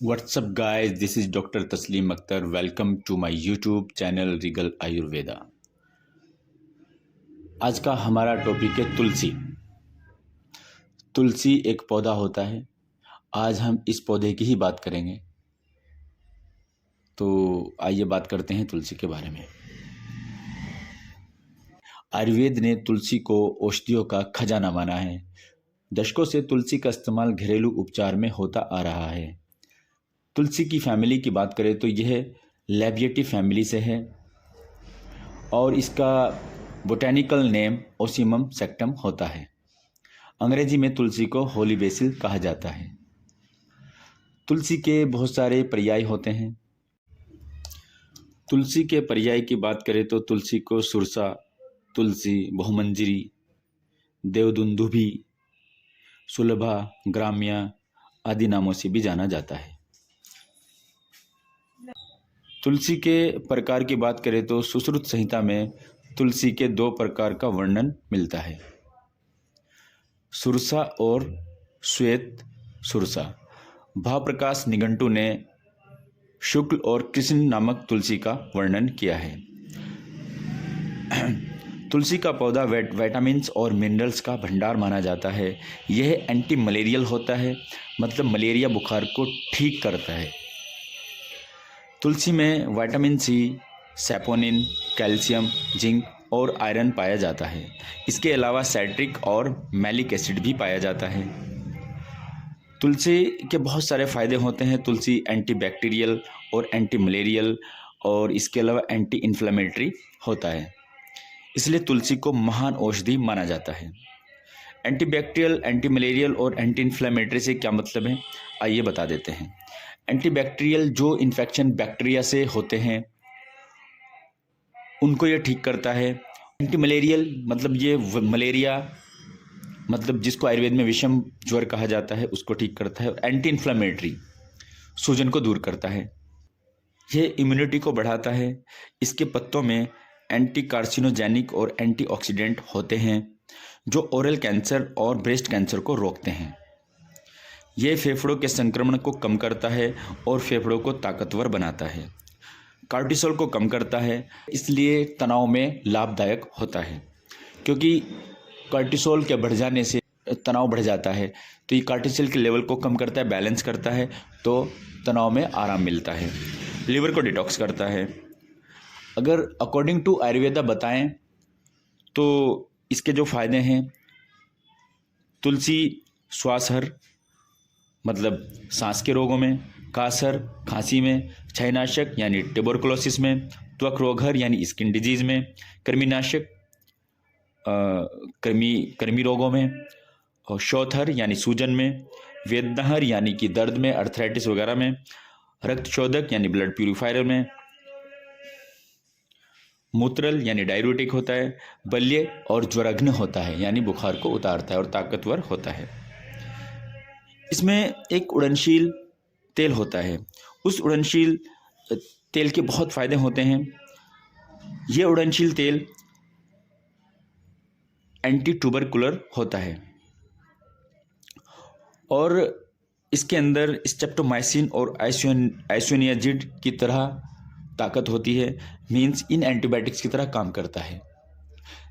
WhatsApp guys, this is doctor Taslim Akhtar. Welcome to my YouTube channel Regal Ayurveda. आज का हमारा topic है तुलसी। तुलसी एक पौधा होता है। आज हम इस पौधे की ही बात करेंगे। तो आइए बात करते हैं तुलसी के बारे में। आयुर्वेद ने तुलसी को औषधियों का खजाना माना है। दशकों से तुलसी का इस्तेमाल घरेलू उपचार में होता आ रहा है। तुलसी की फैमिली की बात करें तो यह लेबिएटी फैमिली से है और इसका बोटैनिकल नेम ओसिमम सेक्टम होता है। अंग्रेजी में तुलसी को होली बेसिल कहा जाता है। तुलसी के बहुत सारे पर्याय होते हैं। तुलसी के पर्याय की बात करें तो तुलसी को सुरसा, तुलसी, बहुमंजरी, देवदुंदुभी, सुलभा, ग्राम्या आदि नामों से भी जाना जाता है। तुलसी के प्रकार की बात करें तो सुश्रुत संहिता में तुलसी के दो प्रकार का वर्णन मिलता है, सुरसा और श्वेत सुरसा। भावप्रकाश निघंटु ने शुक्ल और कृष्ण नामक तुलसी का वर्णन किया है। तुलसी का पौधा विटामिन्स और मिनरल्स का भंडार माना जाता है। यह एंटी मलेरियल होता है, मतलब मलेरिया बुखार को ठीक करता है। तुलसी में vitamin C, saponin, calcium, zinc और आयरन पाया जाता है। इसके अलावा साइट्रिक और मैलिक एसिड भी पाया जाता है। तुलसी के बहुत सारे फ़ायदे होते हैं। तुलसी एंटीबैक्टीरियल और एंटी मलेरियल और इसके अलावा एंटी इन्फ्लेमेटरी होता है, इसलिए तुलसी को महान औषधि माना जाता है। एंटीबैक्टीरियल, एंटी मलेरियल और एंटी इन्फ्लेमेटरी से क्या मतलब है, आइए बता देते हैं। एंटीबैक्टीरियल जो इन्फेक्शन बैक्टीरिया से होते हैं उनको ये ठीक करता है। एंटी मलेरियल मतलब ये मलेरिया, मतलब जिसको आयुर्वेद में विषम ज्वर कहा जाता है, उसको ठीक करता है। एंटी इन्फ्लेमेटरी सूजन को दूर करता है। ये इम्यूनिटी को बढ़ाता है। इसके पत्तों में एंटी कार्सिनोजेनिक और एंटीऑक्सीडेंट होते हैं जो ओरल कैंसर और ब्रेस्ट कैंसर को रोकते हैं। ये फेफड़ों के संक्रमण को कम करता है और फेफड़ों को ताकतवर बनाता है। कार्टिसोल को कम करता है, इसलिए तनाव में लाभदायक होता है, क्योंकि कार्टिसोल के बढ़ जाने से तनाव बढ़ जाता है। तो ये कार्टिसोल के लेवल को कम करता है, बैलेंस करता है, तो तनाव में आराम मिलता है। लिवर को डिटॉक्स करता है। अगर अकॉर्डिंग टू आयुर्वेदा बताएं तो इसके जो फायदे हैं, तुलसी श्वासहर मतलब सांस के रोगों में, कासर खांसी में, क्षयनाशक यानी ट्यूबरकुलोसिस में, त्वक रोगहर यानी स्किन डिजीज में, कृमिनाशक कृमि रोगों में, और शोथहर यानी सूजन में, वेदनाहर यानी कि दर्द में, अर्थराइटिस वगैरह में, रक्तशोधक यानी ब्लड प्यूरिफायर में, मूत्रल यानी डाययूरेटिक होता है, बल्य और ज्वरघ्न होता है यानी बुखार को उतारता है और ताकतवर होता है। इसमें एक उड़नशील तेल होता है। उस उड़नशील तेल के बहुत फायदे होते हैं। ये उड़नशील तेल एंटी ट्यूबरकुलर होता है और इसके अंदर स्ट्रेप्टोमाइसिन और आइसोनियाजिड की तरह ताकत होती है, मीन्स इन एंटीबायोटिक्स की तरह काम करता है।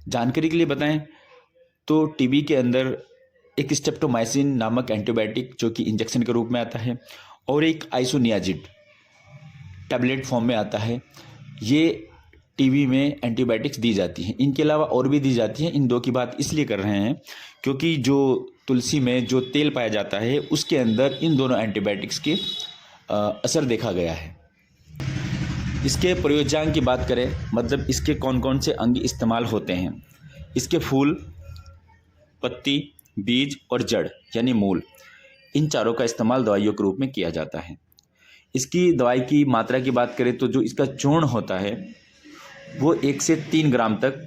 जानकारी के लिए बताएं तो टीबी के अंदर एक स्ट्रेप्टोमाइसिन नामक एंटीबायोटिक जो कि इंजेक्शन के रूप में आता है और एक आइसोनियाजिड टैबलेट फॉर्म में आता है। ये टीबी में एंटीबायोटिक्स दी जाती हैं। इनके अलावा और भी दी जाती हैं। इन दो की बात इसलिए कर रहे हैं क्योंकि जो तुलसी में जो तेल पाया जाता है उसके अंदर इन दोनों एंटीबायोटिक्स के असर देखा गया है। इसके प्रयोज्यांग की बात करें, मतलब इसके कौन कौन से अंग इस्तेमाल होते हैं। इसके फूल, पत्ती, बीज और जड़ यानी मूल, इन चारों का इस्तेमाल दवाइयों के रूप में किया जाता है। इसकी दवाई की मात्रा की बात करें तो जो इसका चूर्ण होता है वो 1 से 3 ग्राम तक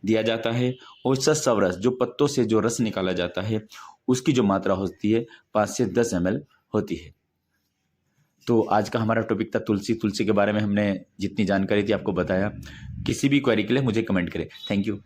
दिया जाता है और इसका सवरस जो पत्तों से जो रस निकाला जाता है उसकी जो मात्रा होती है 5 से 10 ml होती है। तो आज का हमारा टॉपिक था तुलसी। तुलसी के बारे में हमने जितनी जानकारी थी आपको बताया। किसी भी क्वेरी के लिए मुझे कमेंट करें। Thank you.